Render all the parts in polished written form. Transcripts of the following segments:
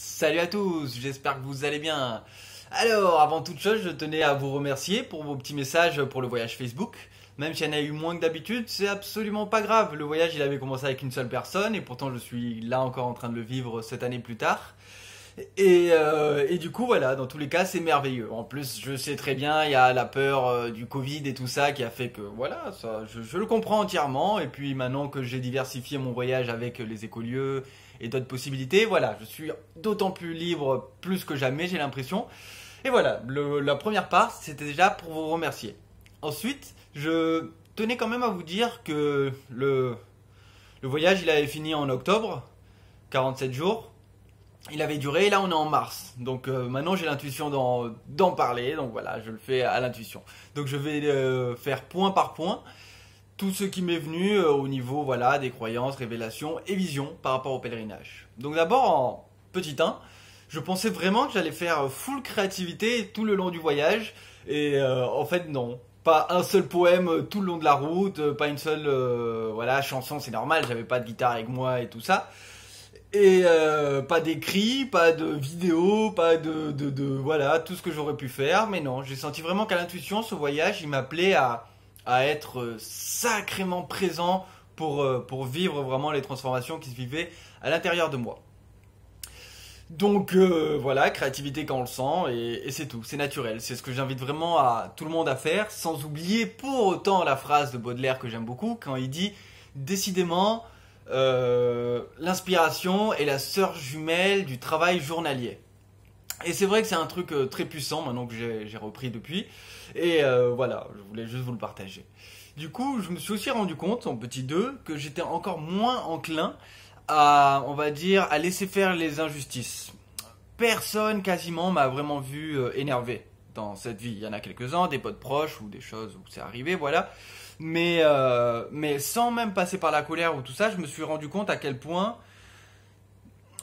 Salut à tous, j'espère que vous allez bien. Alors, avant toute chose, je tenais à vous remercier pour vos petits messages pour le voyage Facebook. Même s'il y en a eu moins que d'habitude, c'est absolument pas grave. Le voyage, il avait commencé avec une seule personne et pourtant je suis là encore en train de le vivre cette année plus tard. Et du coup, voilà, dans tous les cas, c'est merveilleux. En plus, je sais très bien, il y a la peur du Covid et tout ça qui a fait que, voilà, ça, je le comprends entièrement. Et puis maintenant que j'ai diversifié mon voyage avec les écolieux et d'autres possibilités, voilà, je suis d'autant plus libre, plus que jamais, j'ai l'impression. Et voilà, la première part, c'était déjà pour vous remercier. Ensuite, je tenais quand même à vous dire que le voyage, il avait fini en octobre, 47 jours. Il avait duré, et là on est en mars. Donc maintenant j'ai l'intuition d'en parler, donc voilà, je le fais à l'intuition. Donc je vais faire point par point tout ce qui m'est venu au niveau voilà, des croyances, révélations et visions par rapport au pèlerinage. Donc d'abord en petit 1, je pensais vraiment que j'allais faire full créativité tout le long du voyage. Et en fait non. Pas un seul poème tout le long de la route, pas une seule voilà, chanson, c'est normal, j'avais pas de guitare avec moi et tout ça. Et pas d'écrit, pas de vidéo, pas voilà, tout ce que j'aurais pu faire. Mais non, j'ai senti vraiment qu'à l'intuition, ce voyage, il m'appelait à être sacrément présent pour vivre vraiment les transformations qui se vivaient à l'intérieur de moi. Donc voilà, créativité quand on le sent, et c'est tout, c'est naturel. C'est ce que j'invite vraiment à tout le monde à faire, sans oublier pour autant la phrase de Baudelaire que j'aime beaucoup, quand il dit « Décidément, l'inspiration est la sœur jumelle du travail journalier. » Et c'est vrai que c'est un truc très puissant maintenant que j'ai repris depuis. Et voilà, je voulais juste vous le partager. Du coup, je me suis aussi rendu compte, en petit 2, que j'étais encore moins enclin à, on va dire, à laisser faire les injustices. Personne quasiment m'a vraiment vu énervé dans cette vie. Il y en a quelques-uns, des potes proches ou des choses où c'est arrivé, voilà. Mais sans même passer par la colère ou tout ça, je me suis rendu compte à quel point,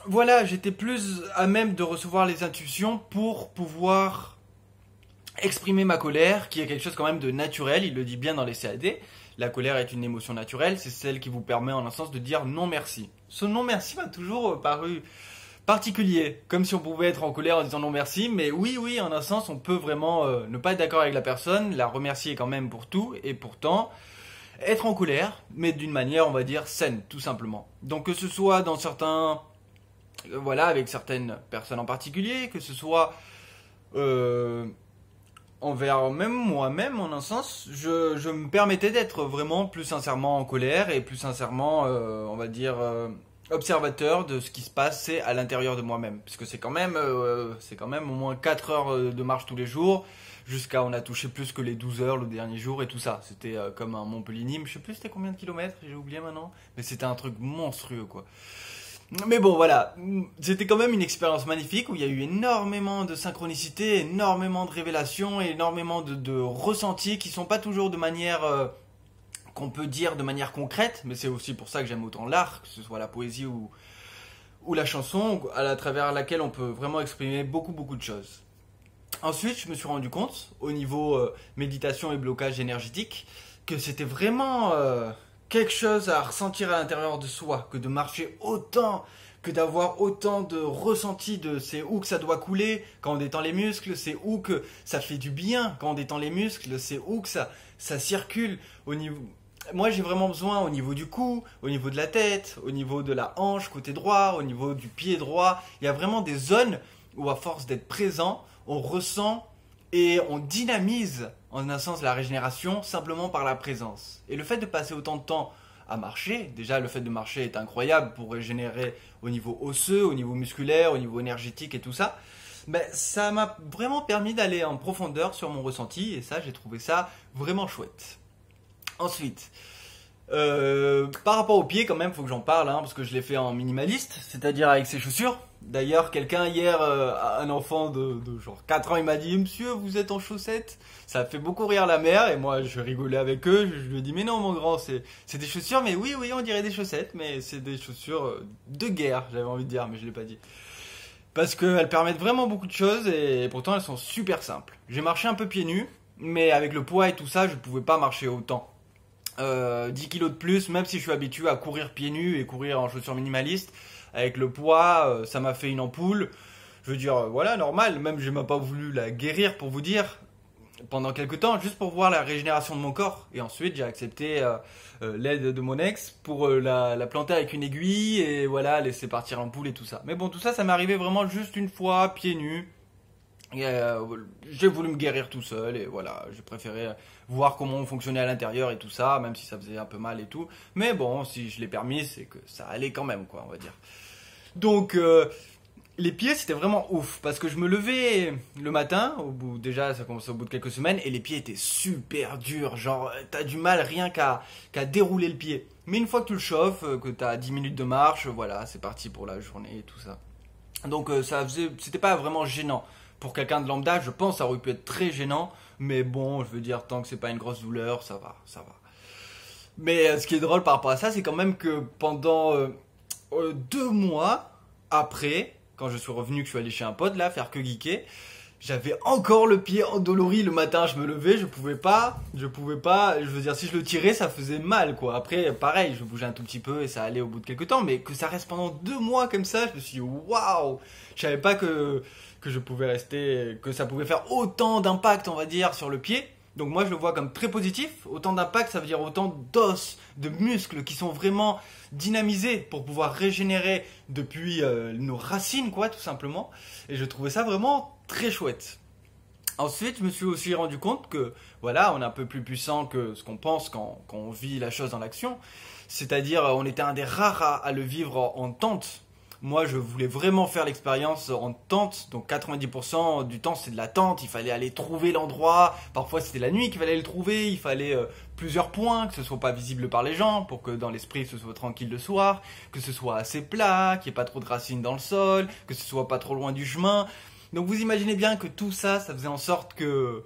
voilà, j'étais plus à même de recevoir les intuitions pour pouvoir exprimer ma colère, qui est quelque chose quand même de naturel, il le dit bien dans les CAD. La colère est une émotion naturelle, c'est celle qui vous permet en un sens de dire non merci. Ce non merci m'a toujours paru particulier, comme si on pouvait être en colère en disant non merci, mais oui, en un sens, on peut vraiment ne pas être d'accord avec la personne, la remercier quand même pour tout, et pourtant être en colère, mais d'une manière, on va dire, saine, tout simplement. Donc que ce soit dans certains, voilà, avec certaines personnes en particulier, que ce soit envers même moi-même, en un sens, je me permettais d'être vraiment plus sincèrement en colère, et plus sincèrement, on va dire observateur de ce qui se passe à l'intérieur de moi-même, parce que c'est quand même au moins 4 heures de marche tous les jours, jusqu'à on a touché plus que les 12 heures le dernier jour et tout ça. C'était comme un Montpellier-Nîmes, je sais plus c'était combien de kilomètres, j'ai oublié maintenant, mais c'était un truc monstrueux quoi. Mais bon voilà, c'était quand même une expérience magnifique où il y a eu énormément de synchronicité, énormément de révélations, et énormément de ressentis qui sont pas toujours de manière qu'on peut dire de manière concrète, mais c'est aussi pour ça que j'aime autant l'art, que ce soit la poésie ou la chanson, à travers laquelle on peut vraiment exprimer beaucoup de choses. Ensuite, je me suis rendu compte, au niveau méditation et blocage énergétique, que c'était vraiment quelque chose à ressentir à l'intérieur de soi, que de marcher autant, que d'avoir autant de ressentis de c'est où que ça doit couler quand on détend les muscles, c'est où que ça fait du bien quand on détend les muscles, c'est où que ça circule au niveau. Moi, j'ai vraiment besoin au niveau du cou, au niveau de la tête, au niveau de la hanche côté droit, au niveau du pied droit. Il y a vraiment des zones où, à force d'être présent, on ressent et on dynamise, en un sens, la régénération simplement par la présence. Et le fait de passer autant de temps à marcher, déjà le fait de marcher est incroyable pour régénérer au niveau osseux, au niveau musculaire, au niveau énergétique et tout ça. Ben, ça m'a vraiment permis d'aller en profondeur sur mon ressenti, et ça, j'ai trouvé ça vraiment chouette. Ensuite, par rapport aux pieds quand même, faut que j'en parle, hein, parce que je l'ai fait en minimaliste, c'est-à-dire avec ses chaussures. D'ailleurs, quelqu'un hier, un enfant de genre 4 ans, il m'a dit « Monsieur, vous êtes en chaussettes ?» Ça a fait beaucoup rire la mère, et moi je rigolais avec eux, je lui ai dit « Mais non mon grand, c'est des chaussures, mais oui, on dirait des chaussettes, mais c'est des chaussures de guerre, j'avais envie de dire, mais je l'ai pas dit. » Parce qu'elles permettent vraiment beaucoup de choses, et pourtant elles sont super simples. J'ai marché un peu pieds nus, mais avec le poids et tout ça, je pouvais pas marcher autant. 10 kilos de plus, même si je suis habitué à courir pieds nus et courir en chaussures minimalistes, avec le poids, ça m'a fait une ampoule. Je veux dire, voilà, normal. Même j'ai même pas voulu la guérir pour vous dire pendant quelques temps, juste pour voir la régénération de mon corps. Et ensuite, j'ai accepté l'aide de mon ex pour la planter avec une aiguille et voilà, laisser partir l'ampoule et tout ça. Mais bon, tout ça, ça m'est arrivé vraiment juste une fois, pieds nus. Et, j'ai voulu me guérir tout seul et voilà, j'ai préféré voir comment on fonctionnait à l'intérieur et tout ça, même si ça faisait un peu mal et tout. Mais bon, si je l'ai permis, c'est que ça allait quand même, quoi, on va dire. Donc, les pieds, c'était vraiment ouf parce que je me levais le matin, déjà ça commençait au bout de quelques semaines, et les pieds étaient super durs. Genre, t'as du mal rien qu'à dérouler le pied. Mais une fois que tu le chauffes, que t'as 10 minutes de marche, voilà, c'est parti pour la journée et tout ça. Donc, c'était pas vraiment gênant. Pour quelqu'un de lambda, je pense que ça aurait pu être très gênant, mais bon, je veux dire, tant que c'est pas une grosse douleur, ça va, ça va. Mais ce qui est drôle par rapport à ça, c'est quand même que pendant 2 mois après, quand je suis revenu, que je suis allé chez un pote là, faire que geeker, j'avais encore le pied endolori le matin, je me levais, je pouvais pas, je veux dire, si je le tirais, ça faisait mal quoi. Après, pareil, je bougeais un tout petit peu et ça allait au bout de quelques temps, mais que ça reste pendant 2 mois comme ça, je me suis dit, waouh, je savais pas que je pouvais rester, que ça pouvait faire autant d'impact, on va dire, sur le pied. Donc moi je le vois comme très positif, autant d'impact ça veut dire autant d'os, de muscles qui sont vraiment dynamisés pour pouvoir régénérer depuis nos racines quoi tout simplement. Et je trouvais ça vraiment très chouette. Ensuite je me suis aussi rendu compte que voilà on est un peu plus puissant que ce qu'on pense quand on vit la chose dans l'action. C'est-à-dire on était un des rares à le vivre en tente. Moi, je voulais vraiment faire l'expérience en tente. Donc 90% du temps, c'est de la tente. Il fallait aller trouver l'endroit. Parfois, c'était la nuit qu'il fallait le trouver. Il fallait plusieurs points, que ce soit pas visible par les gens, pour que dans l'esprit, ce soit tranquille le soir, que ce soit assez plat, qu'il n'y ait pas trop de racines dans le sol, que ce soit pas trop loin du chemin. Donc vous imaginez bien que tout ça, ça faisait en sorte que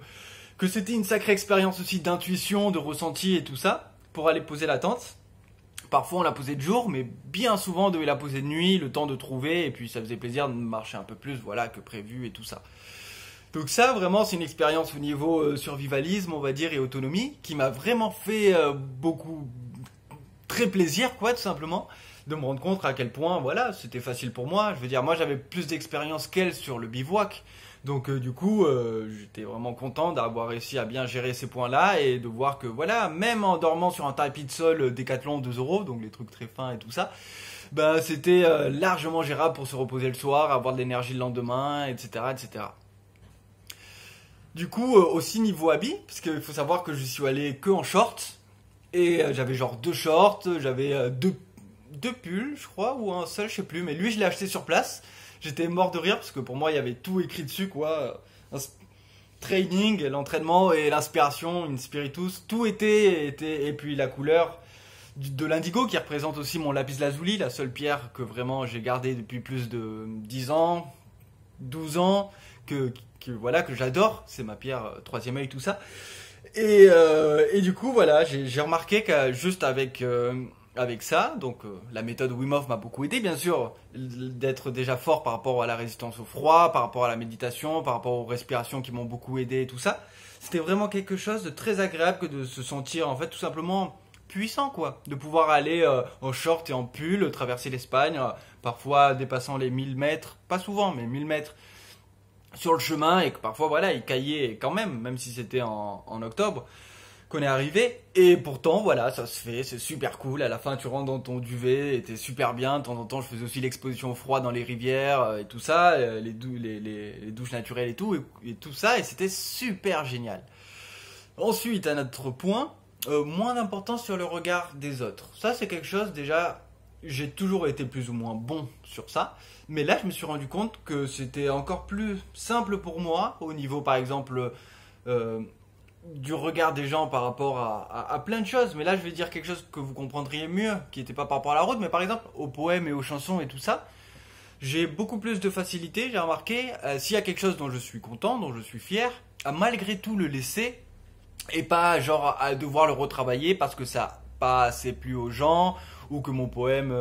c'était une sacrée expérience aussi d'intuition, de ressenti et tout ça, pour aller poser la tente. Parfois on la posait de jour, mais bien souvent on devait la poser de nuit, le temps de trouver, et puis ça faisait plaisir de marcher un peu plus, voilà, que prévu et tout ça. Donc ça, vraiment, c'est une expérience au niveau survivalisme, on va dire, et autonomie, qui m'a vraiment fait beaucoup, très plaisir, quoi, tout simplement, de me rendre compte à quel point, voilà, c'était facile pour moi. Je veux dire, moi j'avais plus d'expérience qu'elle sur le bivouac. Donc du coup, j'étais vraiment content d'avoir réussi à bien gérer ces points-là et de voir que voilà, même en dormant sur un tapis de sol Decathlon 2 €, donc les trucs très fins et tout ça, bah c'était largement gérable pour se reposer le soir, avoir de l'énergie le lendemain, etc., etc. Du coup, aussi niveau habit, parce qu'il faut savoir que je suis allé que en short et j'avais genre 2 shorts, j'avais deux pulls, je crois, ou un seul, je sais plus, mais lui je l'ai acheté sur place. J'étais mort de rire parce que pour moi il y avait tout écrit dessus quoi. Training, l'entraînement et l'inspiration, une spiritus, tout était et puis la couleur de l'indigo qui représente aussi mon lapis lazuli, la seule pierre que vraiment j'ai gardée depuis plus de 10 ans, 12 ans, voilà que j'adore, c'est ma pierre troisième œil tout ça. Et du coup voilà, j'ai remarqué que juste avec ça, donc la méthode Wim Hof m'a beaucoup aidé, bien sûr, d'être déjà fort par rapport à la résistance au froid, par rapport à la méditation, par rapport aux respirations qui m'ont beaucoup aidé et tout ça. C'était vraiment quelque chose de très agréable que de se sentir en fait tout simplement puissant quoi, de pouvoir aller en short et en pull, traverser l'Espagne, parfois dépassant les 1000 mètres, pas souvent mais 1000 mètres sur le chemin et que parfois voilà il caillait quand même si c'était en octobre. Qu'on est arrivé et pourtant voilà ça se fait, c'est super cool. À la fin tu rentres dans ton duvet et t'es super bien. De temps en temps je faisais aussi l'exposition au froid dans les rivières et tout ça, les douches naturelles et tout ça et c'était super génial. Ensuite un autre point, moins d'importance sur le regard des autres. Ça c'est quelque chose déjà, j'ai toujours été plus ou moins bon sur ça, mais là je me suis rendu compte que c'était encore plus simple pour moi au niveau par exemple du regard des gens par rapport à plein de choses. Mais là, je vais dire quelque chose que vous comprendriez mieux, qui n'était pas par rapport à la route, mais par exemple aux poèmes et aux chansons et tout ça. J'ai beaucoup plus de facilité, j'ai remarqué, s'il y a quelque chose dont je suis content, dont je suis fier, à malgré tout le laisser, et pas genre à devoir le retravailler parce que ça n'a pas assez plu aux gens, ou que mon poème,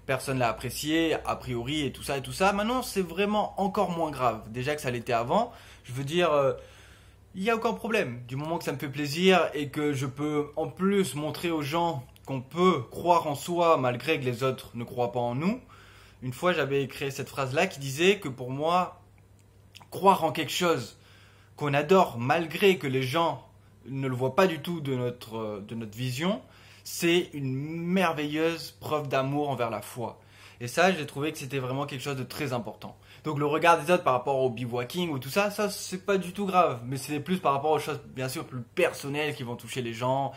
personne l'a apprécié, a priori, et tout ça, et tout ça. Maintenant, c'est vraiment encore moins grave. Déjà que ça l'était avant, je veux dire... il n'y a aucun problème, du moment que ça me fait plaisir et que je peux en plus montrer aux gens qu'on peut croire en soi malgré que les autres ne croient pas en nous, Une fois, j'avais créé cette phrase-là qui disait que pour moi, croire en quelque chose qu'on adore, malgré que les gens ne le voient pas du tout de notre vision, c'est une merveilleuse preuve d'amour envers la foi. Et ça, j'ai trouvé que c'était vraiment quelque chose de très important. Donc le regard des autres par rapport au bivouacking ou tout ça, ça c'est pas du tout grave. Mais c'est plus par rapport aux choses bien sûr plus personnelles qui vont toucher les gens,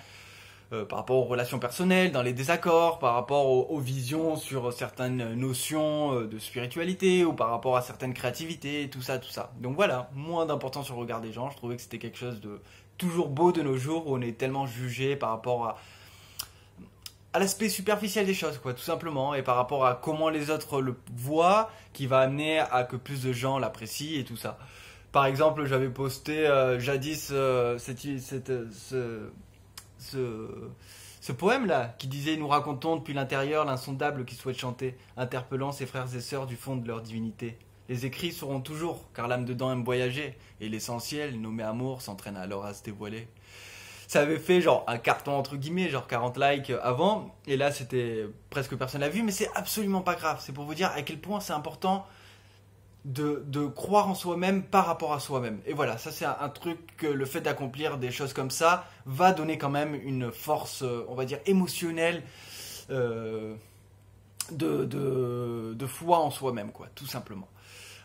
par rapport aux relations personnelles, dans les désaccords, par rapport aux visions sur certaines notions de spiritualité ou par rapport à certaines créativités, tout ça, tout ça. Donc voilà, moins d'importance sur le regard des gens. Je trouvais que c'était quelque chose de toujours beau de nos jours où on est tellement jugé par rapport à l'aspect superficiel des choses, quoi, tout simplement, et par rapport à comment les autres le voient, qui va amener à que plus de gens l'apprécient et tout ça. Par exemple, j'avais posté jadis ce, ce poème-là, qui disait « Nous racontons depuis l'intérieur l'insondable qui souhaite chanter, interpellant ses frères et sœurs du fond de leur divinité. Les écrits seront toujours, car l'âme dedans aime voyager, et l'essentiel, nommé amour, s'entraîne alors à se dévoiler. » Ça avait fait genre un carton entre guillemets, genre 40 likes avant, et là c'était presque personne l'a vu, mais c'est absolument pas grave. C'est pour vous dire à quel point c'est important de croire en soi-même par rapport à soi-même. Et voilà, ça c'est un truc que le fait d'accomplir des choses comme ça va donner quand même une force, on va dire, émotionnelle de foi en soi-même, quoi, tout simplement.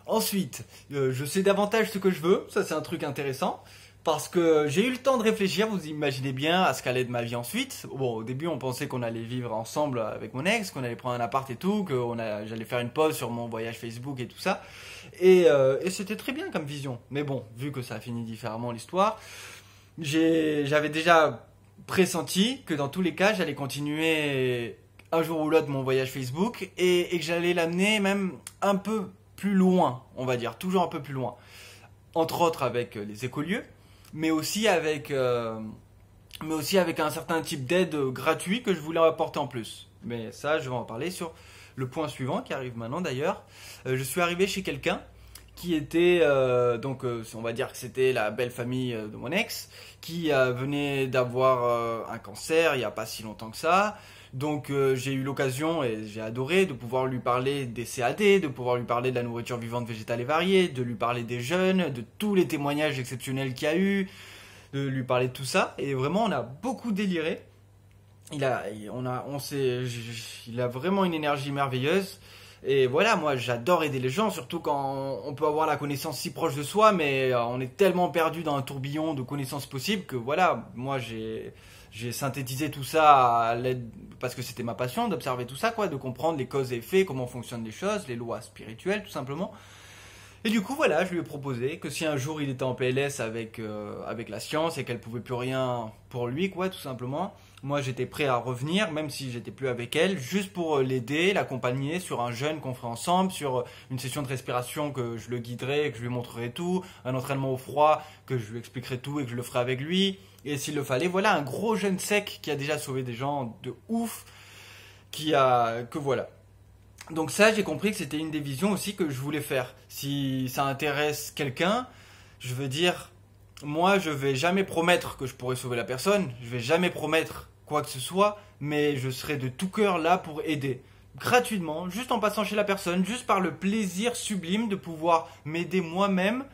Ensuite, je sais davantage ce que je veux, ça c'est un truc intéressant. Parce que j'ai eu le temps de réfléchir, vous imaginez bien, à ce qu'allait de ma vie ensuite. Bon, au début, on pensait qu'on allait vivre ensemble avec mon ex, qu'on allait prendre un appart et tout, j'allais faire une pause sur mon voyage Facebook et tout ça. Et c'était très bien comme vision. Mais bon, vu que ça a fini différemment l'histoire, j'avais déjà pressenti que dans tous les cas, j'allais continuer un jour ou l'autre mon voyage Facebook et que j'allais l'amener même un peu plus loin, on va dire, toujours un peu plus loin. Entre autres avec les écolieux. Mais aussi avec un certain type d'aide gratuit que je voulais apporter en plus. Mais ça, je vais en parler sur le point suivant qui arrive maintenant d'ailleurs. Je suis arrivé chez quelqu'un qui était, on va dire que c'était la belle famille de mon ex, qui venait d'avoir un cancer il n'y a pas si longtemps que ça. Donc j'ai eu l'occasion et j'ai adoré de pouvoir lui parler des CAD, de pouvoir lui parler de la nourriture vivante, végétale et variée, de lui parler des jeunes, de tous les témoignages exceptionnels qu'il y a eu, de lui parler de tout ça. Et vraiment on a beaucoup déliré. Il a vraiment une énergie merveilleuse. Et voilà, moi j'adore aider les gens, surtout quand on peut avoir la connaissance si proche de soi, mais on est tellement perdu dans un tourbillon de connaissances possibles que voilà, moi j'ai synthétisé tout ça à l'aide, parce que c'était ma passion d'observer tout ça, quoi, de comprendre les causes et effets, comment fonctionnent les choses, les lois spirituelles tout simplement. Et du coup voilà, je lui ai proposé que si un jour il était en PLS avec la science et qu'elle pouvait plus rien pour lui, quoi, tout simplement, moi j'étais prêt à revenir, même si j'étais plus avec elle, juste pour l'aider, l'accompagner sur un jeûne qu'on ferait ensemble, sur une session de respiration que je le guiderais, que je lui montrerais tout, un entraînement au froid, que je lui expliquerais tout et que je le ferais avec lui. Et s'il le fallait, voilà, un gros jeûne sec qui a déjà sauvé des gens de ouf, que voilà. Donc ça, j'ai compris que c'était une des visions aussi que je voulais faire. Si ça intéresse quelqu'un, je veux dire, moi, je vais jamais promettre que je pourrai sauver la personne, je vais jamais promettre quoi que ce soit, mais je serai de tout cœur là pour aider. Gratuitement, juste en passant chez la personne, juste par le plaisir sublime de pouvoir m'aider moi-même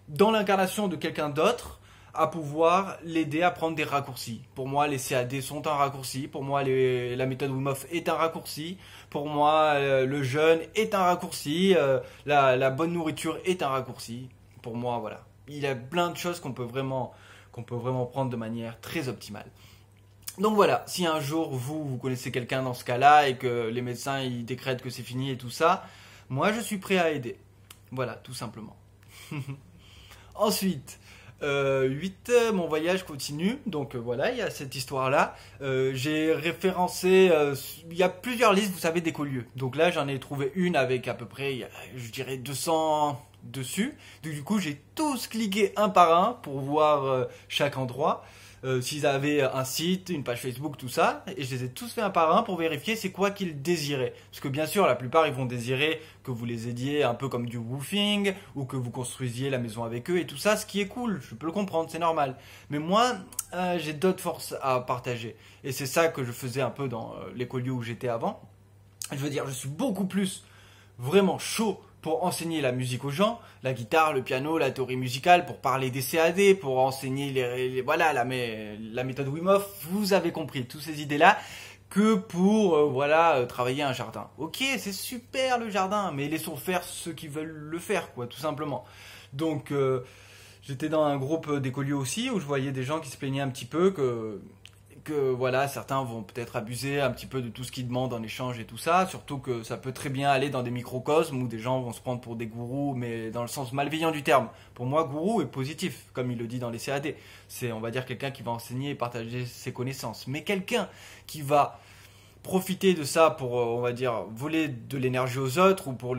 dans l'incarnation de quelqu'un d'autre, à pouvoir l'aider à prendre des raccourcis. Pour moi, les CAD sont un raccourci. Pour moi, la méthode Wim Hof est un raccourci. Pour moi, le jeûne est un raccourci. La bonne nourriture est un raccourci. Pour moi, voilà. Il y a plein de choses qu'on peut vraiment prendre de manière très optimale. Donc voilà, si un jour vous connaissez quelqu'un dans ce cas-là et que les médecins ils décrètent que c'est fini et tout ça, moi je suis prêt à aider. Voilà, tout simplement. Ensuite, 8, mon voyage continue. Donc voilà, il y a cette histoire-là. J'ai référencé, il y a plusieurs listes, vous savez, d'écolieux. Donc là, j'en ai trouvé une avec à peu près, je dirais 200 dessus. Donc, du coup, j'ai tous cliqué un par un pour voir chaque endroit. S'ils avaient un site, une page Facebook, tout ça, et je les ai tous fait un par un pour vérifier c'est quoi qu'ils désiraient. Parce que bien sûr, la plupart, ils vont désirer que vous les aidiez un peu comme du woofing, ou que vous construisiez la maison avec eux et tout ça, ce qui est cool, je peux le comprendre, c'est normal. Mais moi, j'ai d'autres forces à partager. Et c'est ça que je faisais un peu dans l'écolieu où j'étais avant. Je veux dire, je suis beaucoup plus vraiment chaud pour enseigner la musique aux gens, la guitare, le piano, la théorie musicale, pour parler des CAD, pour enseigner voilà, la méthode Wim Hof, vous avez compris, toutes ces idées-là, que pour voilà, travailler un jardin. Ok, c'est super le jardin, mais laissons faire ceux qui veulent le faire, quoi, tout simplement. Donc, j'étais dans un groupe d'écoliers aussi, où je voyais des gens qui se plaignaient un petit peu que voilà, certains vont peut-être abuser un petit peu de tout ce qu'ils demandent en échange et tout ça, surtout que ça peut très bien aller dans des microcosmes où des gens vont se prendre pour des gourous, mais dans le sens malveillant du terme. Pour moi, gourou est positif, comme il le dit dans les CAD. C'est, on va dire, quelqu'un qui va enseigner et partager ses connaissances. Mais quelqu'un qui va profiter de ça pour, on va dire, voler de l'énergie aux autres ou pour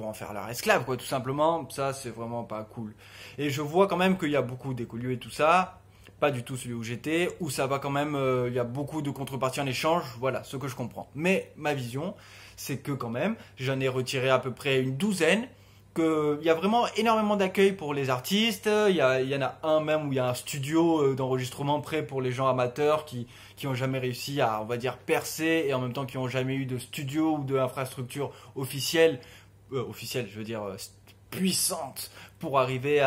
en faire leur esclave, quoi, tout simplement, ça, c'est vraiment pas cool. Et je vois quand même qu'il y a beaucoup d'écoliers et tout ça, pas du tout celui où j'étais, où ça va quand même, il y a beaucoup de contreparties en échange, voilà, ce que je comprends. Mais ma vision, c'est que quand même, j'en ai retiré à peu près une douzaine, qu'il y a vraiment énormément d'accueil pour les artistes, il y en a un même où il y a un studio d'enregistrement prêt pour les gens amateurs qui ont jamais réussi à, on va dire, percer, et en même temps qui ont jamais eu de studio ou d'infrastructure officielle, je veux dire, puissante, pour arriver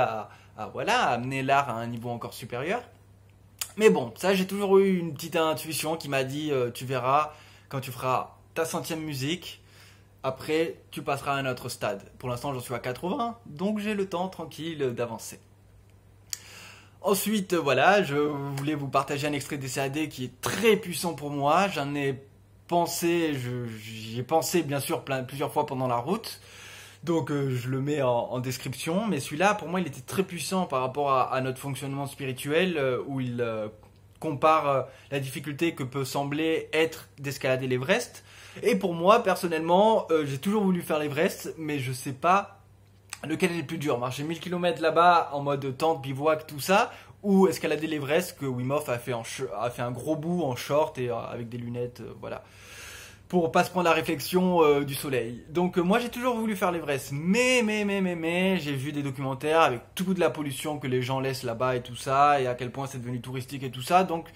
voilà, à amener l'art à un niveau encore supérieur. Mais bon, ça, j'ai toujours eu une petite intuition qui m'a dit, tu verras, quand tu feras ta centième musique, après, tu passeras à un autre stade. Pour l'instant, j'en suis à 80, donc j'ai le temps tranquille d'avancer. Ensuite, voilà, je voulais vous partager un extrait des CAD qui est très puissant pour moi. J'en ai pensé, j'y ai pensé bien sûr plusieurs fois pendant la route. Donc je le mets en description, mais celui-là pour moi il était très puissant par rapport à notre fonctionnement spirituel où il compare la difficulté que peut sembler être d'escalader l'Everest. Et pour moi personnellement j'ai toujours voulu faire l'Everest, mais je sais pas lequel est le plus dur. Marcher 1000 km là-bas en mode tente, bivouac, tout ça, ou escalader l'Everest que Wim Hof a fait un gros bout en short et avec des lunettes, voilà, pour pas se prendre la réflexion du soleil. Donc moi j'ai toujours voulu faire l'Everest, mais j'ai vu des documentaires avec toute de la pollution que les gens laissent là-bas et tout ça, et à quel point c'est devenu touristique et tout ça. Donc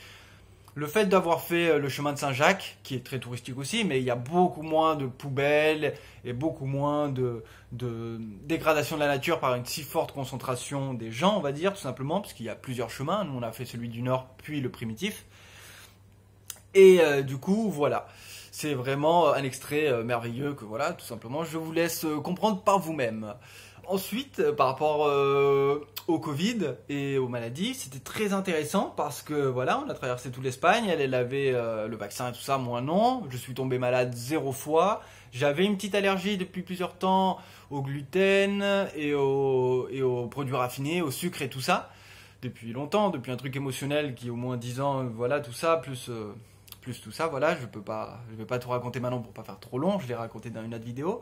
le fait d'avoir fait le chemin de Saint-Jacques, qui est très touristique aussi, mais il y a beaucoup moins de poubelles et beaucoup moins de dégradation de la nature par une si forte concentration des gens, on va dire, tout simplement, parce qu'il y a plusieurs chemins. Nous on a fait celui du Nord puis le primitif. Et du coup voilà. C'est vraiment un extrait merveilleux que voilà, tout simplement, je vous laisse comprendre par vous-même. Ensuite, par rapport au Covid et aux maladies, c'était très intéressant parce que voilà, on a traversé toute l'Espagne, elle avait le vaccin et tout ça, moi non. Je suis tombé malade 0 fois. J'avais une petite allergie depuis plusieurs temps au gluten et aux produits raffinés, au sucre et tout ça. Depuis longtemps, depuis un truc émotionnel qui au moins 10 ans, voilà, tout ça, plus tout ça, voilà, je vais pas tout raconter maintenant pour pas faire trop long, je l'ai raconté dans une autre vidéo.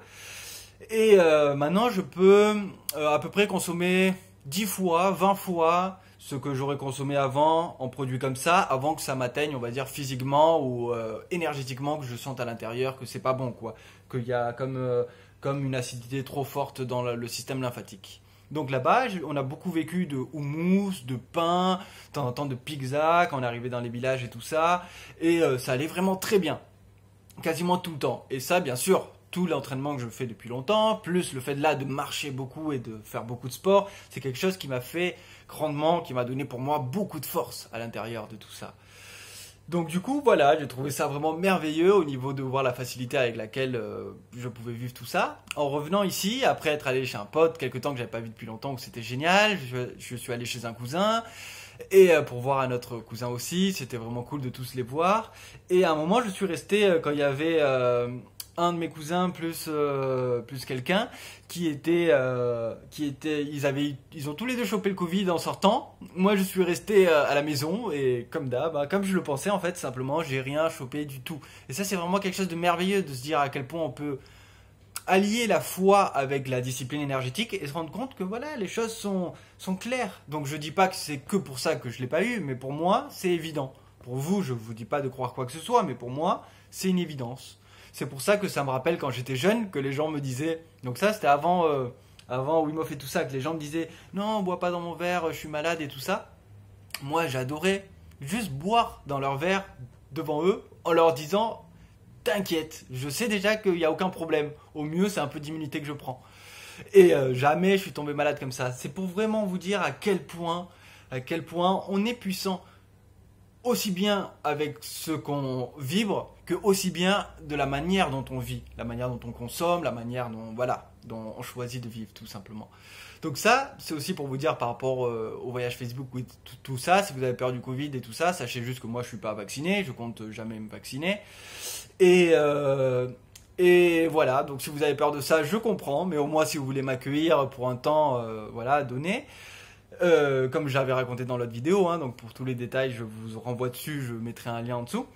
Et maintenant, je peux à peu près consommer 10 fois, 20 fois ce que j'aurais consommé avant en produits comme ça, avant que ça m'atteigne, on va dire, physiquement ou énergétiquement, que je sente à l'intérieur que c'est pas bon, quoi. Qu'il y a comme une acidité trop forte dans le système lymphatique. Donc là-bas, on a beaucoup vécu de houmous, de pain, de temps en temps de pizza, quand on arrivait dans les villages et tout ça. Et ça allait vraiment très bien. Quasiment tout le temps. Et ça, bien sûr, tout l'entraînement que je fais depuis longtemps, plus le fait là de marcher beaucoup et de faire beaucoup de sport, c'est quelque chose qui m'a fait grandement, qui m'a donné pour moi beaucoup de force à l'intérieur de tout ça. Donc du coup, voilà, j'ai trouvé ça vraiment merveilleux au niveau de voir la facilité avec laquelle je pouvais vivre tout ça. En revenant ici, après être allé chez un pote, quelque temps que j'avais pas vu depuis longtemps, où c'était génial, je suis allé chez un cousin, et pour voir un autre cousin aussi, c'était vraiment cool de tous les voir. Et à un moment, je suis resté, quand il y avait un de mes cousins plus quelqu'un ils ont tous les deux chopé le Covid en sortant. Moi je suis resté à la maison et comme d'hab, comme je le pensais en fait, simplement j'ai rien chopé du tout. Et ça c'est vraiment quelque chose de merveilleux de se dire à quel point on peut allier la foi avec la discipline énergétique et se rendre compte que voilà, les choses sont claires. Donc je dis pas que c'est que pour ça que je l'ai pas eu, mais pour moi c'est évident. Pour vous, je vous dis pas de croire quoi que ce soit, mais pour moi c'est une évidence. C'est pour ça que ça me rappelle quand j'étais jeune que les gens me disaient, donc ça c'était avant Wim Hof et tout ça, que les gens me disaient non, bois pas dans mon verre, je suis malade et tout ça. Moi j'adorais juste boire dans leur verre devant eux en leur disant t'inquiète, je sais déjà qu'il n'y a aucun problème. Au mieux, c'est un peu d'immunité que je prends. Et jamais je suis tombé malade comme ça. C'est pour vraiment vous dire à quel point on est puissant, aussi bien avec ce qu'on vibre que aussi bien de la manière dont on vit, la manière dont on consomme, la manière dont on choisit de vivre tout simplement. Donc ça, c'est aussi pour vous dire par rapport au voyage Facebook ou tout ça, si vous avez peur du Covid et tout ça, sachez juste que moi je suis pas vacciné, je compte jamais me vacciner. Et, euh, et voilà, donc si vous avez peur de ça, je comprends, mais au moins si vous voulez m'accueillir pour un temps, voilà, donné. Comme j'avais raconté dans l'autre vidéo, hein, donc pour tous les détails, je vous renvoie dessus, je mettrai un lien en dessous.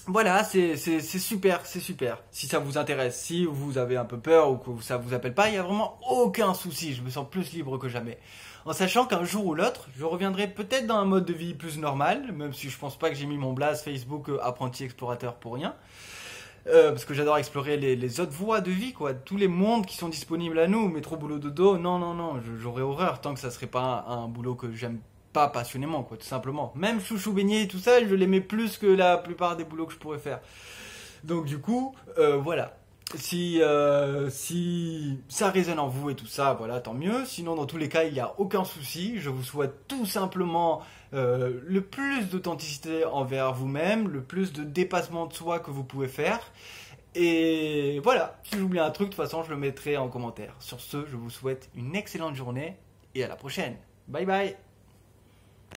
Voilà, c'est super, c'est super. Si ça vous intéresse, si vous avez un peu peur ou que ça vous appelle pas, il n'y a vraiment aucun souci. Je me sens plus libre que jamais. En sachant qu'un jour ou l'autre, je reviendrai peut-être dans un mode de vie plus normal, même si je pense pas que j'ai mis mon blaze Facebook apprenti explorateur pour rien. Parce que j'adore explorer les autres voies de vie, quoi, tous les mondes qui sont disponibles à nous. Métro, boulot, dodo, non, non, non, j'aurais horreur tant que ça serait pas un boulot que j'aime pas passionnément, quoi, tout simplement. Même chouchou beignet et tout ça, je l'aimais plus que la plupart des boulots que je pourrais faire. Donc du coup, voilà. Si ça résonne en vous et tout ça, voilà, tant mieux. Sinon, dans tous les cas, il n'y a aucun souci. Je vous souhaite tout simplement le plus d'authenticité envers vous-même, le plus de dépassement de soi que vous pouvez faire. Et voilà, si j'oublie un truc, de toute façon, je le mettrai en commentaire. Sur ce, je vous souhaite une excellente journée et à la prochaine. Bye bye.